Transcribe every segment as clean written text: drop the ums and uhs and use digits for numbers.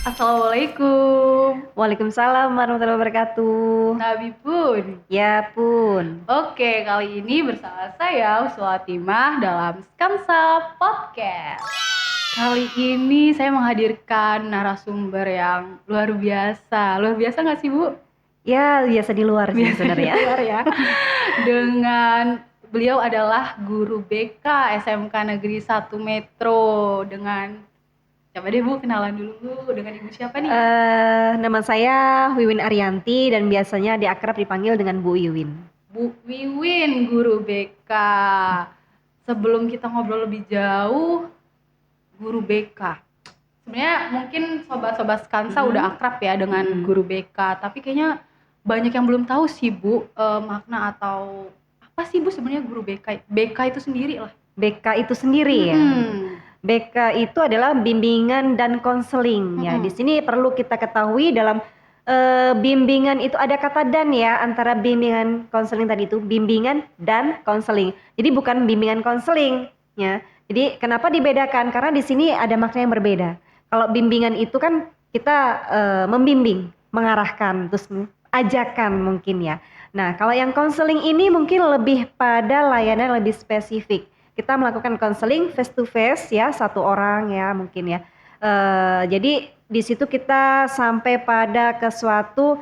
Assalamualaikum. Waalaikumsalam warahmatullahi wabarakatuh. Nabi pun. Ya pun. Oke, kali ini bersama saya Uswa Timah dalam Skamsa Podcast. Kali ini saya menghadirkan narasumber yang luar biasa. Luar biasa nggak sih, Bu? Ya biasa di luar sih Biasa di sebenarnya. luar ya. Dengan beliau adalah guru BK SMK Negeri 1 Metro. Dengan coba deh Bu, kenalan dulu Bu, dengan Ibu siapa nih? Nama saya Wiwin Arianti dan biasanya diakrab dipanggil dengan Bu Wiwin. Bu Wiwin, guru BK. Sebelum kita ngobrol lebih jauh, guru BK. Sebenarnya mungkin sobat-sobat Skansa udah akrab ya dengan guru BK, tapi kayaknya banyak yang belum tahu sih Bu, makna atau apa sih Bu sebenarnya guru BK? BK itu sendiri lah. BK itu sendiri ya. BK itu adalah bimbingan dan konseling ya. Di sini perlu kita ketahui dalam bimbingan itu ada kata dan ya, antara bimbingan konseling tadi itu bimbingan dan konseling. Jadi bukan bimbingan konseling ya. Jadi kenapa dibedakan? Karena di sini ada makna yang berbeda. Kalau bimbingan itu kan kita membimbing, mengarahkan, terus ajakan mungkin ya. Nah, kalau yang konseling ini mungkin lebih pada layanan lebih spesifik. Kita melakukan konseling face to face ya, satu orang ya mungkin ya. Jadi di situ kita sampai pada ke suatu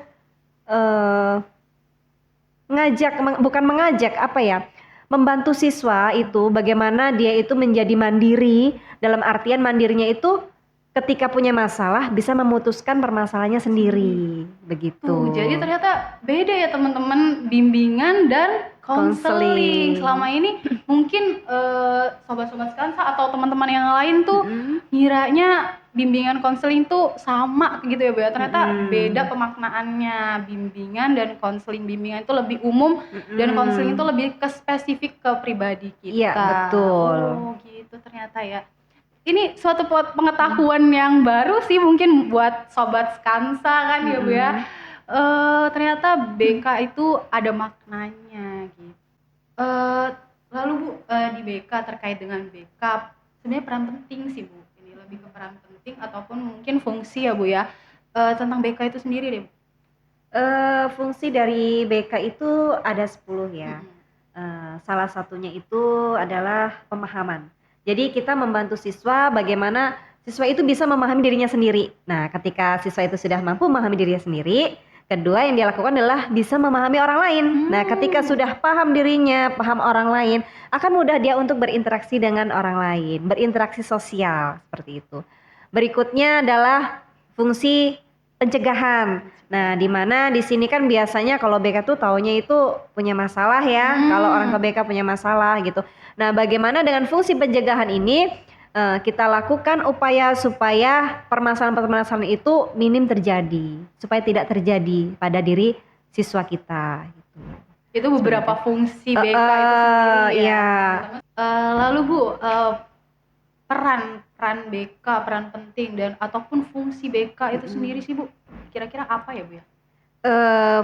bukan mengajak apa ya, membantu siswa itu bagaimana dia itu menjadi mandiri, dalam artian mandirinya itu ketika punya masalah bisa memutuskan permasalahannya sendiri begitu. Jadi ternyata beda ya teman-teman, bimbingan dan konseling. Selama ini mungkin sobat-sobat Skansa atau teman-teman yang lain tuh ngiranya bimbingan konseling tuh sama gitu ya Bu ya. Ternyata beda pemaknaannya. Bimbingan dan konseling, bimbingan itu lebih umum dan konseling itu lebih ke spesifik ke pribadi kita. Iya betul. Oh gitu ternyata ya. Ini suatu pengetahuan yang baru sih mungkin buat sobat Skansa kan ya Bu ya. Ternyata BK itu ada maknanya gitu. Lalu Bu, di BK terkait dengan BK sebenarnya peran penting sih Bu. Ini lebih ke peran penting ataupun mungkin fungsi ya Bu ya. Tentang BK itu sendiri deh Bu. Fungsi dari BK itu ada 10 ya. Salah satunya itu adalah pemahaman. Jadi kita membantu siswa bagaimana siswa itu bisa memahami dirinya sendiri. Nah, ketika siswa itu sudah mampu memahami dirinya sendiri, kedua yang dia lakukan adalah bisa memahami orang lain. Nah, ketika sudah paham dirinya, paham orang lain, akan mudah dia untuk berinteraksi dengan orang lain, berinteraksi sosial seperti itu. Berikutnya adalah fungsi pencegahan. Nah, di mana di sini kan biasanya kalau BK tuh taunya itu punya masalah ya, kalau orang ke BK punya masalah gitu. Nah, bagaimana dengan fungsi pencegahan ini kita lakukan upaya supaya permasalahan-permasalahan itu minim terjadi, supaya tidak terjadi pada diri siswa kita. Gitu. Itu beberapa fungsi BK itu sendiri ya. Lalu Bu, peran BK, peran penting dan ataupun fungsi BK itu sendiri sih Bu, kira-kira apa ya Bu ya?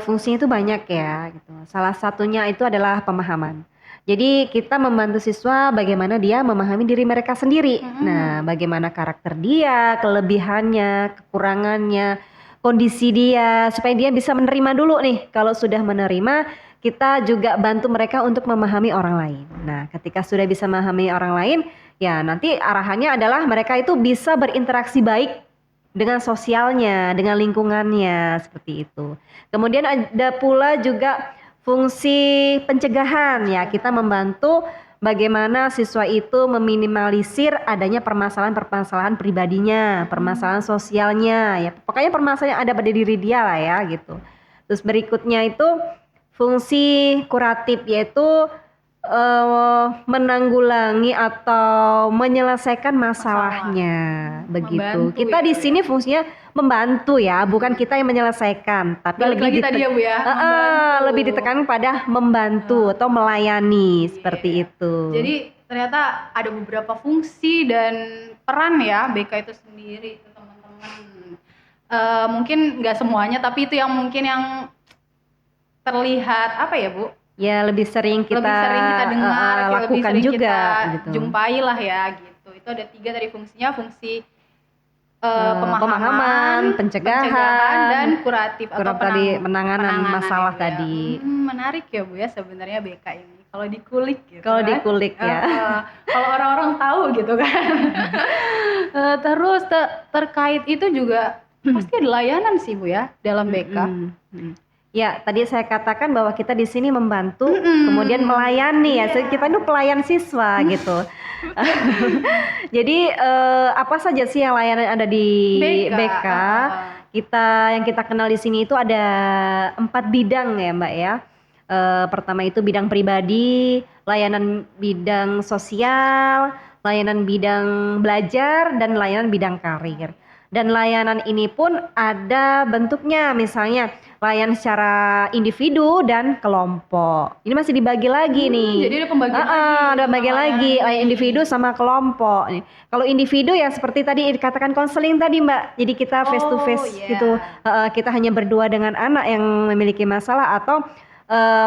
Fungsinya itu banyak ya gitu. Salah satunya itu adalah pemahaman. Jadi kita membantu siswa bagaimana dia memahami diri mereka sendiri. Nah, bagaimana karakter dia, kelebihannya, kekurangannya, kondisi dia, supaya dia bisa menerima dulu nih. Kalau sudah menerima, kita juga bantu mereka untuk memahami orang lain. Nah, ketika sudah bisa memahami orang lain, ya nanti arahannya adalah mereka itu bisa berinteraksi baik dengan sosialnya, dengan lingkungannya, seperti itu. Kemudian ada pula juga fungsi pencegahan ya, kita membantu bagaimana siswa itu meminimalisir adanya permasalahan-permasalahan pribadinya, permasalahan sosialnya ya. Pokoknya permasalahan yang ada pada diri dia lah ya gitu. Terus berikutnya itu fungsi kuratif, yaitu menanggulangi atau menyelesaikan masalahnya begitu. Membantu Kita ya, di sini fungsinya membantu ya, bukan kita yang menyelesaikan, tapi Balik lagi tadi ya Bu ya, membantu. lebih ditekankan pada membantu atau melayani seperti itu. Jadi ternyata ada beberapa fungsi dan peran ya BK itu sendiri teman-teman. Mungkin nggak semuanya, tapi itu yang mungkin yang terlihat apa ya Bu? Ya lebih sering kita dengar, lakukan lebih sering juga kita gitu. jumpai lah ya gitu. Itu ada 3 dari fungsinya, fungsi pemahaman, pencegahan, dan kuratif atau tadi penanganan masalah ya, Bu ya. tadi. Menarik ya Bu ya sebenarnya BK ini. Kalau dikulik gitu. Kalau kan. dikulik ya. Kalau orang-orang tahu gitu kan. Terus terkait itu juga pasti ada layanan sih Bu ya dalam BK. Ya, tadi saya katakan bahwa kita di sini membantu, kemudian melayani ya. Kita itu pelayan siswa gitu. Jadi apa saja sih yang layanan ada di BK? Yang kita kenal di sini itu ada 4 bidang ya Mbak ya. Pertama itu bidang pribadi, layanan bidang sosial, layanan bidang belajar, dan layanan bidang karir. Dan layanan ini pun ada bentuknya, misalnya layanan secara individu dan kelompok. Ini masih dibagi lagi nih. Jadi ada pembagian lagi. Ada pembagian lagi, layanan individu sama kelompok. Kalau individu ya seperti tadi dikatakan konseling tadi Mbak. Jadi kita face to face gitu. Kita hanya berdua dengan anak yang memiliki masalah atau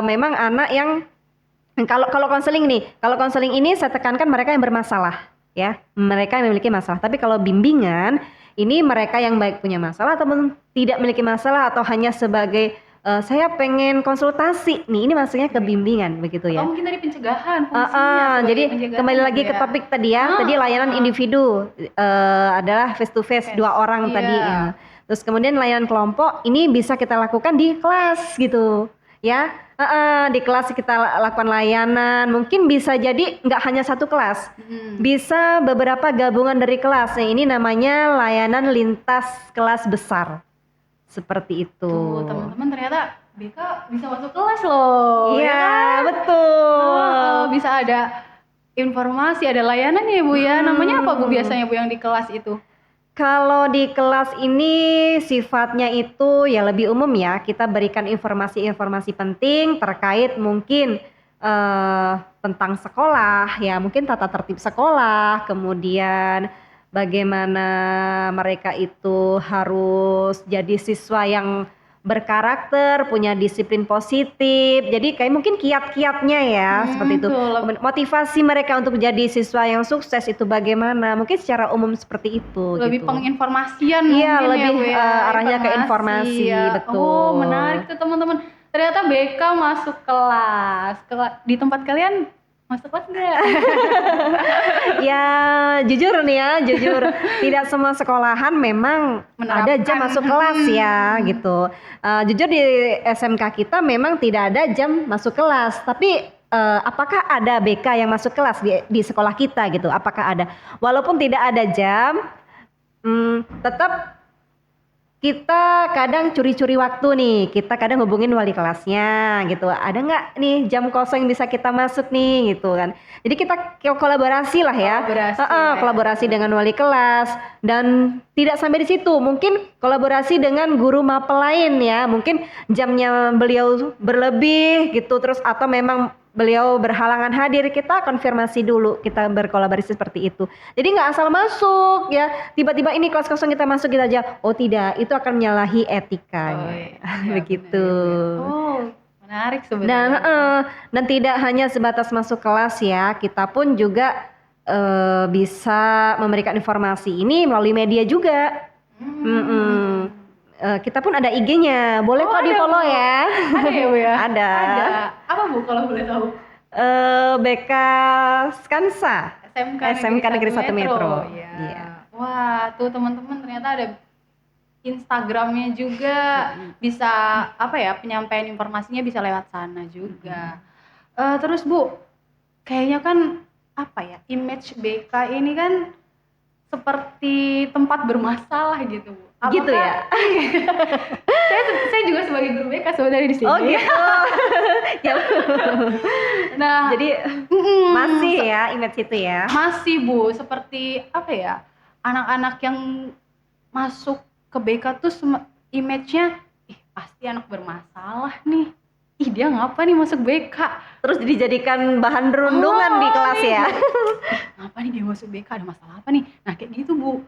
memang anak yang kalau konseling nih, kalau konseling ini saya tekankan mereka yang bermasalah ya, mereka yang memiliki masalah. Tapi kalau bimbingan ini mereka yang baik punya masalah ataupun tidak memiliki masalah atau hanya sebagai saya pengen konsultasi nih, ini maksudnya ke bimbingan begitu ya. Atau mungkin dari pencegahan fungsinya. Jadi kembali lagi ke topik tadi ya, tadi layanan individu adalah face to face 2 orang tadi ya. Terus kemudian layanan kelompok ini bisa kita lakukan di kelas gitu ya. Di kelas kita lakukan layanan, mungkin bisa jadi nggak hanya satu kelas, bisa beberapa gabungan dari kelas. Nah, ini namanya layanan lintas kelas besar, seperti itu. Tuh teman-teman, ternyata BK bisa masuk kelas loh. Iya kan? Betul. Bisa ada informasi, ada layanan ya Bu ya. Namanya apa Bu biasanya Bu yang di kelas itu? Kalau di kelas ini sifatnya itu ya lebih umum ya, kita berikan informasi-informasi penting terkait mungkin tentang sekolah ya, mungkin tata tertib sekolah, kemudian bagaimana mereka itu harus jadi siswa yang berkarakter, punya disiplin positif. Jadi kayak mungkin kiat-kiatnya ya, seperti itu. Motivasi mereka untuk menjadi siswa yang sukses itu bagaimana? Mungkin secara umum seperti itu. Lebih gitu. penginformasian Iya, mungkin lebih ya, Bu ya. arahnya ke informasi, betul. Oh, menarik tuh teman-teman. Ternyata BK masuk kelas. Di tempat kalian masuk kelas enggak? Ya jujur nih ya, tidak semua sekolahan memang ada jam masuk kelas ya gitu. Jujur di SMK kita memang tidak ada jam masuk kelas, tapi apakah ada BK yang masuk kelas di sekolah kita gitu? Apakah ada? Walaupun tidak ada jam, tetap kita kadang curi-curi waktu nih, kita kadang hubungin wali kelasnya gitu, ada nggak nih jam kosong yang bisa kita masuk nih gitu kan. Jadi kita kolaborasi lah ya, kolaborasi dengan wali kelas, dan tidak sampai di situ, mungkin kolaborasi dengan guru mapel lain ya, mungkin jamnya beliau berlebih gitu, terus atau memang beliau berhalangan hadir, kita konfirmasi dulu, kita berkolaborasi seperti itu. Jadi nggak asal masuk ya, tiba-tiba ini kelas kosong kita masuk kita aja, oh tidak, itu akan menyalahi etika begitu. Menarik sebenarnya. Dan tidak hanya sebatas masuk kelas ya, kita pun juga bisa memberikan informasi ini melalui media juga. Kita pun ada IG-nya, boleh kok di-follow ya. Ada ya Bu ya? Ada. Apa Bu kalau boleh tahu? BK Skansa, SMK Negeri 1 Metro. Iya. Wah, tuh teman-teman ternyata ada Instagramnya juga, bisa penyampaian informasinya bisa lewat sana juga. Terus Bu, kayaknya kan image BK ini kan seperti tempat bermasalah gitu Bu. Gitu ya? saya juga sebagai guru BK sebenarnya di sini. Oh gitu. Nah, jadi masih ya image itu ya? Masih Bu, seperti anak-anak yang masuk ke BK tuh image-nya, pasti anak bermasalah nih. Dia ngapa nih masuk BK? Terus dijadikan bahan rundungan di kelas ya? Ngapa nih dia masuk BK? Ada masalah apa nih? Nah kayak gitu Bu.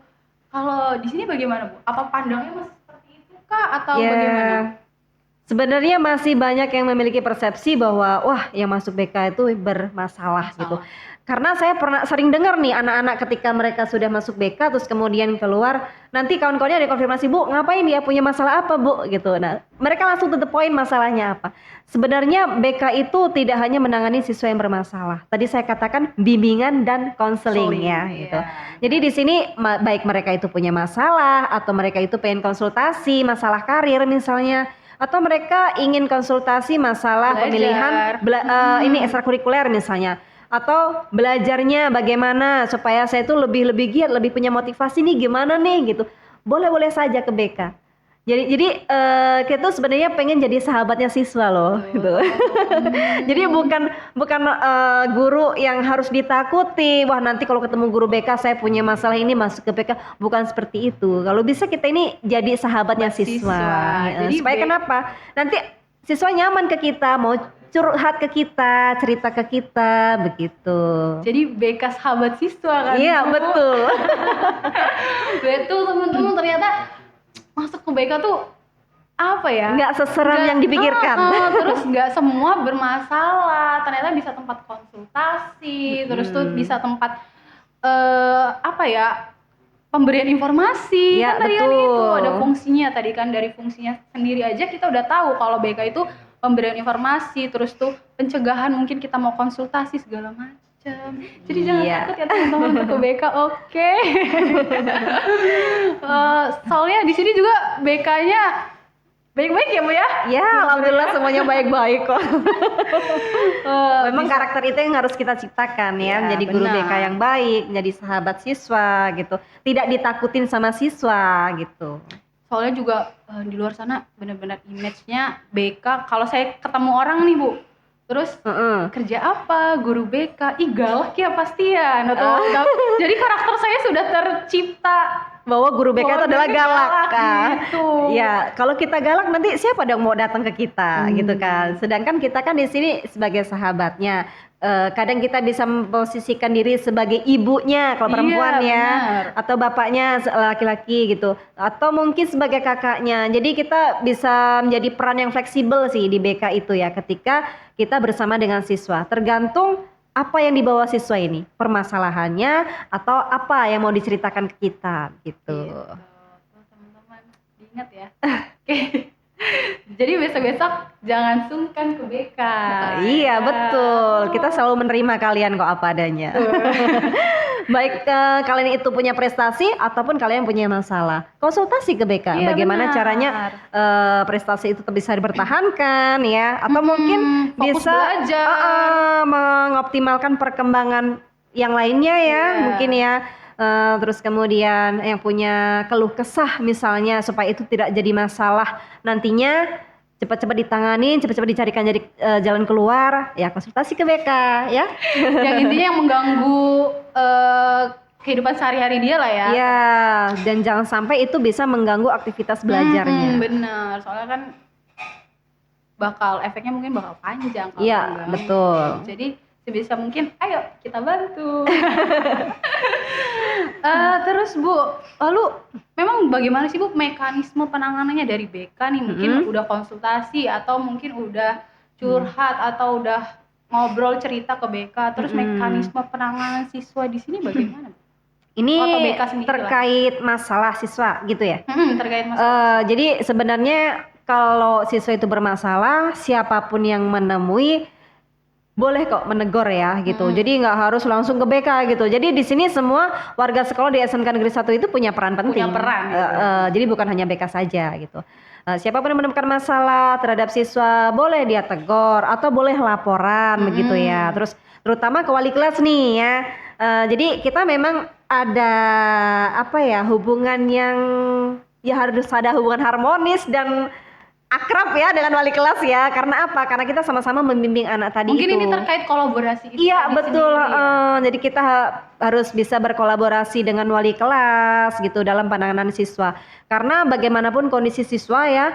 Kalau di sini bagaimana Bu? Apa pandangnya masih seperti itu kah atau bagaimana? Sebenarnya masih banyak yang memiliki persepsi bahwa wah yang masuk BK itu bermasalah gitu. Karena saya pernah sering dengar nih anak-anak ketika mereka sudah masuk BK terus kemudian keluar, nanti kawan-kawannya ada konfirmasi, "Bu, ngapain dia punya masalah apa, Bu?" gitu. Nah, mereka langsung to the point masalahnya apa. Sebenarnya BK itu tidak hanya menangani siswa yang bermasalah. Tadi saya katakan bimbingan dan konseling ya gitu. Jadi di sini baik mereka itu punya masalah atau mereka itu pengen konsultasi masalah karir misalnya, atau mereka ingin konsultasi masalah pemilihan ini ekstrakurikuler misalnya, atau belajarnya bagaimana supaya saya itu lebih giat, lebih punya motivasi nih gimana nih gitu. Boleh saja ke BK. Jadi kita tuh sebenarnya pengen jadi sahabatnya siswa loh gitu. Jadi bukan guru yang harus ditakuti. Wah, nanti kalau ketemu guru BK saya punya masalah ini masuk ke BK. Bukan seperti itu. Kalau bisa kita ini jadi sahabatnya siswa. Jadi supaya kenapa? Nanti siswa nyaman ke kita, mau curhat ke kita, cerita ke kita, begitu. Jadi BK sahabat siswa kan? Iya, betul. Betul teman-teman, ternyata masuk ke BK tuh apa ya? Nggak seseram yang dipikirkan. Terus nggak semua bermasalah. Ternyata bisa tempat konsultasi, terus tuh bisa tempat apa ya? Pemberian informasi. Ya, kan tadi kan betul. itu ada fungsinya tadi kan, dari fungsinya sendiri aja kita udah tahu kalau BK itu pemberian informasi, terus tuh pencegahan, mungkin kita mau konsultasi segala macam. Jadi jangan takut ya teman-teman untuk ke BK, oke. Soalnya di sini juga BK-nya baik-baik ya Bu ya? Ya, alhamdulillah semuanya baik-baik kok. Memang karakter itu yang harus kita ciptakan ya, menjadi guru BK yang baik, menjadi sahabat siswa gitu. Tidak ditakutin sama siswa gitu. Soalnya juga di luar sana benar-benar image-nya BK, kalau saya ketemu orang nih Bu, terus kerja apa, guru BK, ih galak ya pasti ya. Jadi karakter saya sudah tercipta bahwa guru BK itu adalah galak kan. Gitu. Ya, kalau kita galak nanti siapa dong mau datang ke kita gitu kan. Sedangkan kita kan di sini sebagai sahabatnya. Kadang kita bisa memposisikan diri sebagai ibunya kalau perempuan ya, atau bapaknya laki-laki gitu, atau mungkin sebagai kakaknya. Jadi kita bisa menjadi peran yang fleksibel sih di BK itu ya, ketika kita bersama dengan siswa. Tergantung apa yang dibawa siswa ini, permasalahannya atau apa yang mau diceritakan ke kita gitu. Teman-teman diingat ya. Oke. Jadi besok-besok jangan sungkan ke BK. Iya betul, kita selalu menerima kalian kok apa adanya. Baik kalian itu punya prestasi ataupun kalian punya masalah, konsultasi ke BK. Bagaimana caranya prestasi itu bisa dipertahankan ya, atau mungkin bisa mengoptimalkan perkembangan yang lainnya ya, mungkin ya. Terus kemudian yang punya keluh kesah misalnya, supaya itu tidak jadi masalah nantinya, cepat-cepat ditanganin, cepat-cepat dicarikan jadi jalan keluar, ya konsultasi ke BK ya. Yang intinya yang mengganggu kehidupan sehari-hari dia lah ya. Ya, dan jangan sampai itu bisa mengganggu aktivitas belajarnya. Benar, soalnya kan efeknya mungkin bakal panjang. Iya, betul. Jadi sebisa mungkin ayo kita bantu. Terus Bu, lalu memang bagaimana sih Bu mekanisme penanganannya dari BK nih? Mungkin udah konsultasi atau mungkin udah curhat atau udah ngobrol cerita ke BK, terus mekanisme penanganan siswa di sini bagaimana? Ini terkait masalah siswa gitu ya? Terkait masalah. Jadi sebenarnya kalau siswa itu bermasalah, siapapun yang menemui boleh kok menegur ya gitu. Jadi nggak harus langsung ke BK gitu. Jadi di sini semua warga sekolah di SMK Negeri 1 itu punya peran penting. Punya peran. Jadi bukan hanya BK saja gitu. Siapapun yang menemukan masalah terhadap siswa boleh dia tegur atau boleh laporan begitu ya. Terus terutama ke wali kelas nih ya. Jadi kita memang ada apa ya, hubungan yang ya harus ada hubungan harmonis dan akrab ya dengan wali kelas ya. Karena apa? Karena kita sama-sama membimbing anak tadi. Mungkin itu. Ini terkait kolaborasi. Iya betul. Jadi kita harus bisa berkolaborasi dengan wali kelas gitu dalam penanganan siswa. Karena bagaimanapun kondisi siswa ya,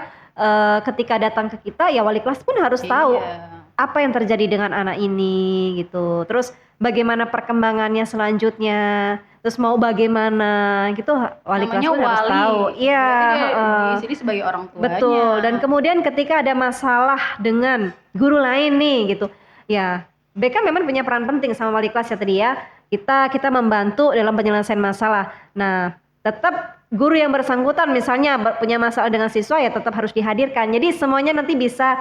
ketika datang ke kita ya wali kelas pun harus tahu apa yang terjadi dengan anak ini gitu. Terus bagaimana perkembangannya selanjutnya. terus mau bagaimana gitu wali kelas Namanya pun harus wali. tahu. Iya, Berarti dia heeh. di sini sebagai orang tuanya. Betul. Dan kemudian ketika ada masalah dengan guru lain nih gitu, ya BK memang punya peran penting sama wali kelas ya tadi ya. Kita membantu dalam penyelesaian masalah. Nah, tetap guru yang bersangkutan misalnya punya masalah dengan siswa ya tetap harus dihadirkan. Jadi semuanya nanti bisa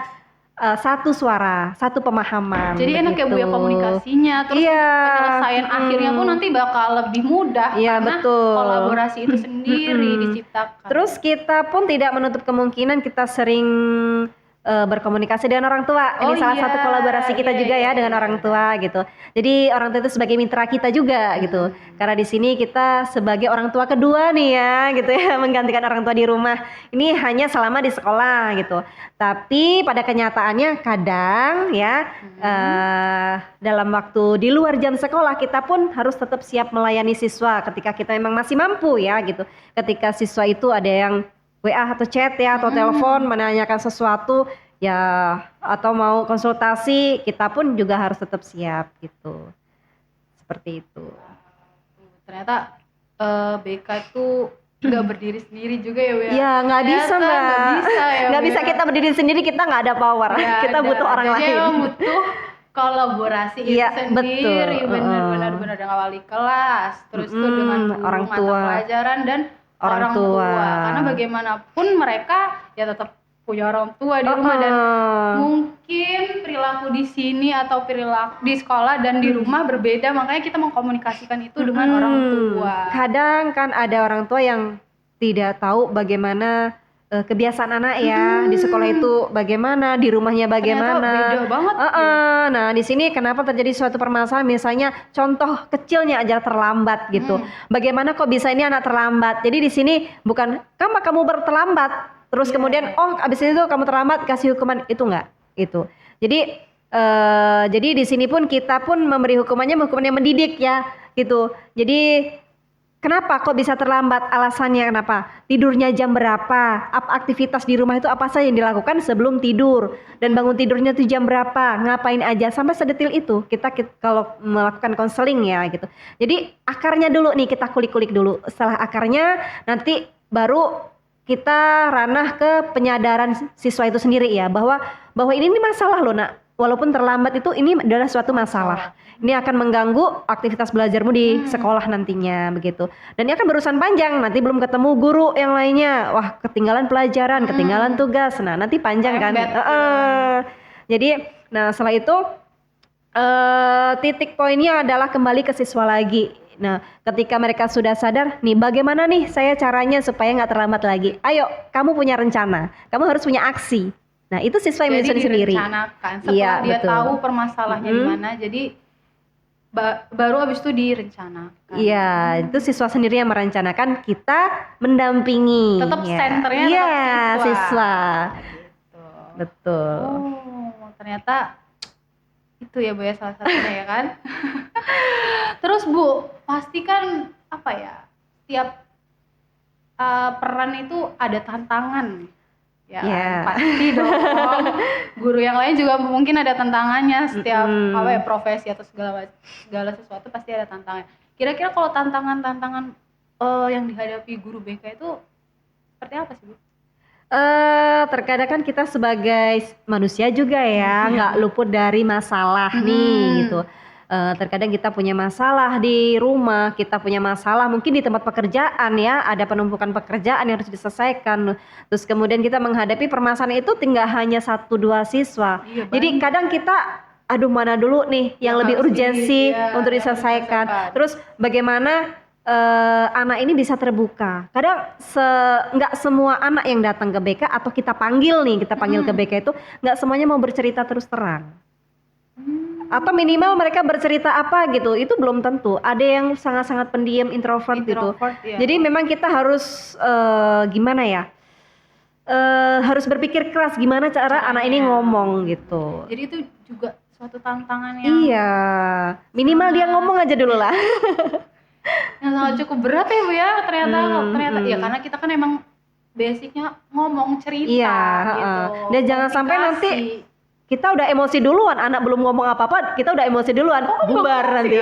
satu suara, satu pemahaman. Jadi enak ya Bu ya begitu. komunikasinya, terus Iya, untuk penyelesaian akhirnya pun nanti bakal lebih mudah Iya, karena betul. kolaborasi itu sendiri diciptakan. Terus kita pun tidak menutup kemungkinan kita sering berkomunikasi dengan orang tua. Oh Ini salah iya, satu kolaborasi kita iya, juga iya, ya dengan iya. orang tua gitu. Jadi orang tua itu sebagai mitra kita juga gitu. Karena di sini kita sebagai orang tua kedua nih ya gitu ya, menggantikan orang tua di rumah. Ini hanya selama di sekolah gitu. Tapi pada kenyataannya kadang ya dalam waktu di luar jam sekolah kita pun harus tetap siap melayani siswa ketika kita memang masih mampu ya gitu. Ketika siswa itu ada yang WA atau chat ya atau telepon menanyakan sesuatu ya atau mau konsultasi kita pun juga harus tetap siap gitu. Seperti itu. Ternyata BK itu nggak berdiri sendiri juga ya Bu ya. Iya nggak bisa Ternyata Mbak. nggak bisa ya Nggak Bu bisa ya. kita berdiri sendiri, kita nggak ada power. Nggak Kita ada. butuh orang Jadi lain. emang butuh kolaborasi itu Iya, sendiri, betul. benar-benar dengan wali kelas, terus tuh dengan guru orang mata tua. pelajaran dan Orang tua. Karena bagaimanapun mereka ya tetap punya orang tua di rumah dan mungkin perilaku di sini atau perilaku di sekolah dan di rumah berbeda, makanya kita mengkomunikasikan itu dengan orang tua. Kadang kan ada orang tua yang tidak tahu bagaimana kebiasaan anak ya di sekolah itu bagaimana, di rumahnya bagaimana. Ternyata beda banget. Nah di sini kenapa terjadi suatu permasalahan, misalnya contoh kecilnya aja terlambat gitu. Bagaimana kok bisa ini anak terlambat? Jadi di sini bukan kamu berterlambat, terus kemudian abis itu kamu terlambat kasih hukuman, itu enggak itu. Jadi di sini pun kita pun memberi hukuman yang mendidik ya gitu. Jadi kenapa kok bisa terlambat? Alasannya kenapa? Tidurnya jam berapa? Aktivitas di rumah itu apa saja yang dilakukan sebelum tidur? Dan bangun tidurnya tuh jam berapa? Ngapain aja? Sampai sedetil itu kita kalau melakukan konseling ya gitu. Jadi akarnya dulu nih kita kulik-kulik dulu. Setelah akarnya nanti baru kita ranah ke penyadaran siswa itu sendiri ya, bahwa ini masalah loh nak. Walaupun terlambat itu ini adalah suatu masalah. Ini akan mengganggu aktivitas belajarmu di sekolah nantinya begitu. Dan ini akan berurusan panjang, nanti belum ketemu guru yang lainnya. Wah, ketinggalan pelajaran, ketinggalan tugas. Nah, nanti panjang kan. Jadi, nah setelah itu titik poinnya adalah kembali ke siswa lagi. Nah, ketika mereka sudah sadar, nih bagaimana nih saya caranya supaya nggak terlambat lagi. Ayo, kamu punya rencana, kamu harus punya aksi. Nah, itu siswa yang menyusun sendiri. Direncanakan setelah dia tahu permasalahannya di mana, jadi baru habis itu direncanakan. Iya, itu siswa sendiri yang merencanakan, kita mendampingi. Tetap senternya tetap siswa. Gitu. Betul. Oh, ternyata itu ya Bu ya salah satunya ya kan. Terus Bu, pasti kan apa ya, setiap peran itu ada tantangan. Ya pasti dong. Guru yang lain juga mungkin ada tantangannya, setiap profesi atau segala sesuatu pasti ada tantangannya. Kira-kira kalau tantangan yang dihadapi guru BK itu seperti apa sih Bu? Terkadang kan kita sebagai manusia juga ya nggak luput dari masalah nih gitu. Terkadang kita punya masalah di rumah, kita punya masalah mungkin di tempat pekerjaan ya, ada penumpukan pekerjaan yang harus diselesaikan. Terus kemudian kita menghadapi permasalahan itu tinggal hanya 1-2 siswa. Jadi kadang kita aduh mana dulu nih yang lebih urgensi untuk diselesaikan. Terus bagaimana anak ini bisa terbuka. Kadang nggak semua anak yang datang ke BK atau kita panggil ke BK itu nggak semuanya mau bercerita terus terang. Atau minimal mereka bercerita apa gitu, itu belum tentu. Ada yang sangat-sangat pendiam, introvert gitu. Ya. Jadi memang kita harus gimana ya, harus berpikir keras gimana cara anak ini ngomong gitu. Jadi itu juga suatu tantangan yang minimal dia ngomong aja dulu lah. Yang sangat cukup berat ya Bu ya, ternyata ya karena kita kan emang basicnya ngomong cerita gitu. Dan jangan sampai nanti kita udah emosi duluan, anak belum ngomong apa-apa, kita udah emosi duluan, bubar nanti.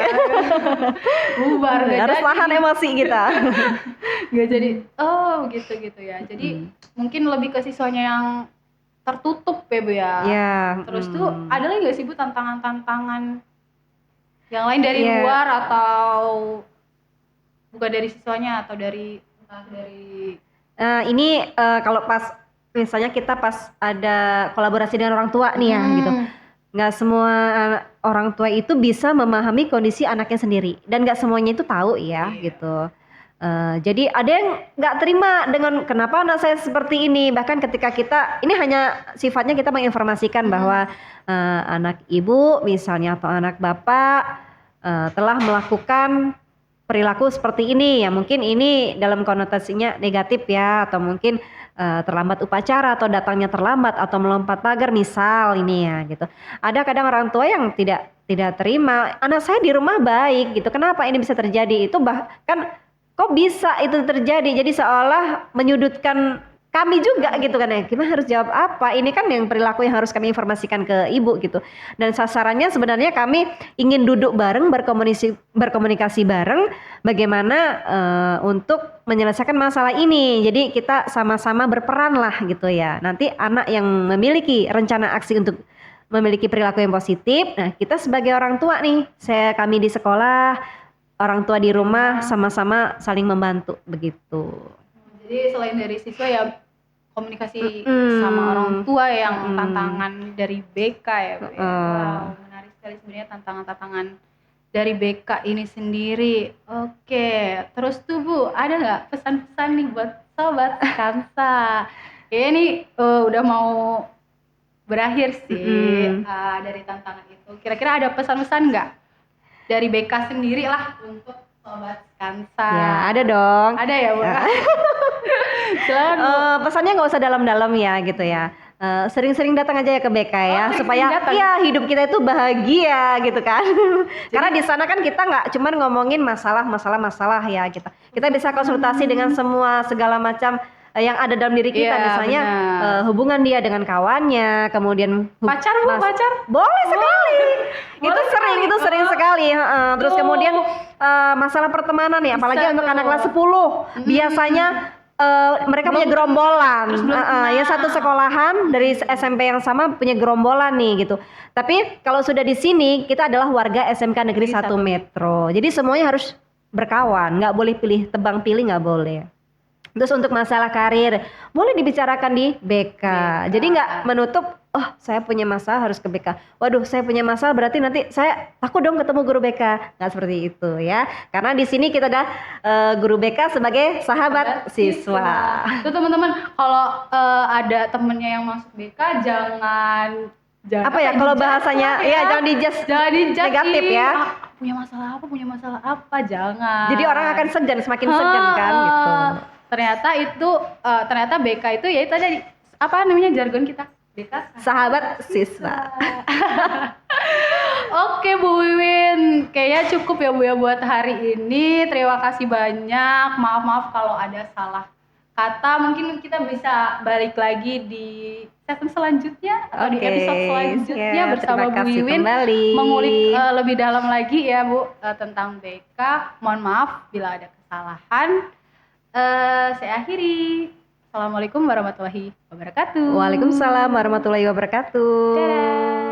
Bubar nggak Harus jadi. tahan emosi kita. Nggak jadi. Oh gitu ya. Jadi mungkin lebih ke siswanya yang tertutup ya Bu ya. Ya. Terus tuh ada lagi nggak sih Bu tantangan-tantangan yang lain dari Iya. luar atau bukan dari siswanya atau dari entah dari Ini kalau pas misalnya kita pas ada kolaborasi dengan orang tua nih ya gitu. Nggak semua orang tua itu bisa memahami kondisi anaknya sendiri dan nggak semuanya itu tahu ya gitu. Jadi ada yang nggak terima dengan kenapa anak saya seperti ini, bahkan ketika kita ini hanya sifatnya kita menginformasikan bahwa anak ibu misalnya atau anak bapak telah melakukan perilaku seperti ini ya, mungkin ini dalam konotasinya negatif ya, atau mungkin terlambat upacara atau datangnya terlambat atau melompat pagar misal ini ya gitu. Ada kadang orang tua yang tidak terima, anak saya di rumah baik gitu, kenapa ini bisa terjadi, itu bahkan kok bisa itu terjadi, jadi seolah menyudutkan kami juga gitu kan ya. Gimana harus jawab apa, ini kan yang perilaku yang harus kami informasikan ke ibu gitu. Dan sasarannya sebenarnya kami ingin duduk bareng, berkomunikasi bareng bagaimana untuk menyelesaikan masalah ini. Jadi kita sama-sama berperan lah gitu ya. Nanti anak yang memiliki rencana aksi untuk memiliki perilaku yang positif, nah kita sebagai orang tua nih, kami di sekolah, orang tua di rumah sama-sama saling membantu begitu. Jadi selain dari siswa ya komunikasi sama orang tua yang tantangan dari BK ya Bu ya. Wow, menarik sekali sebenarnya tantangan-tantangan dari BK ini sendiri. Oke, terus tuh Bu, ada nggak pesan-pesan nih buat sobat Kansa? Ya ini udah mau berakhir sih dari tantangan itu. Kira-kira ada pesan-pesan nggak dari BK sendiri lah untuk sobat Kansa? Ya ada dong. Ada ya Bu? Silakan Bu. Pesannya nggak usah dalam-dalam ya gitu ya. Sering-sering datang aja ya ke BK ya, supaya datang. ya hidup kita itu bahagia gitu kan. Karena di sana kan kita nggak cuman ngomongin masalah ya kita. Kita bisa konsultasi dengan semua segala macam yang ada dalam diri kita, Iya, misalnya hubungan dia dengan kawannya, kemudian Pacar Bu, pacar? boleh sekali. Boleh Itu sering sekali. Terus kemudian masalah pertemanan nih, apalagi Bisa untuk tuh. anak kelas 10 biasanya mereka punya gerombolan. Terus belum Ya satu sekolahan dari SMP yang sama punya gerombolan nih gitu. Tapi kalau sudah di sini kita adalah warga SMK Negeri 1 Metro. Jadi semuanya harus berkawan, nggak boleh pilih pilih, nggak boleh. Terus untuk masalah karir boleh dibicarakan di BK. Jadi nggak menutup, oh saya punya masalah harus ke BK. Waduh saya punya masalah berarti nanti saya takut dong ketemu guru BK. Nggak seperti itu ya. Karena di sini kita ada guru BK sebagai sahabat siswa. Tuh teman-teman, kalau ada temennya yang masuk BK jangan Apa ya kalau bahasanya ya jangan dijudge negatif ya. Punya masalah apa, jangan. Jadi orang akan segan, semakin segan kan gitu. Ternyata BK itu ya itu ada apa namanya jargon kita, BK sahabat siswa. Oke Bu Wiwin, kayaknya cukup ya Bu ya buat hari ini. Terima kasih banyak. Maaf kalau ada salah kata. Mungkin kita bisa balik lagi di sesi selanjutnya atau di episode selanjutnya bersama Bu Wiwin mengulik lebih dalam lagi ya Bu tentang BK. Mohon maaf bila ada kesalahan. Saya akhiri. Assalamualaikum warahmatullahi wabarakatuh. Waalaikumsalam warahmatullahi wabarakatuh. Dadah.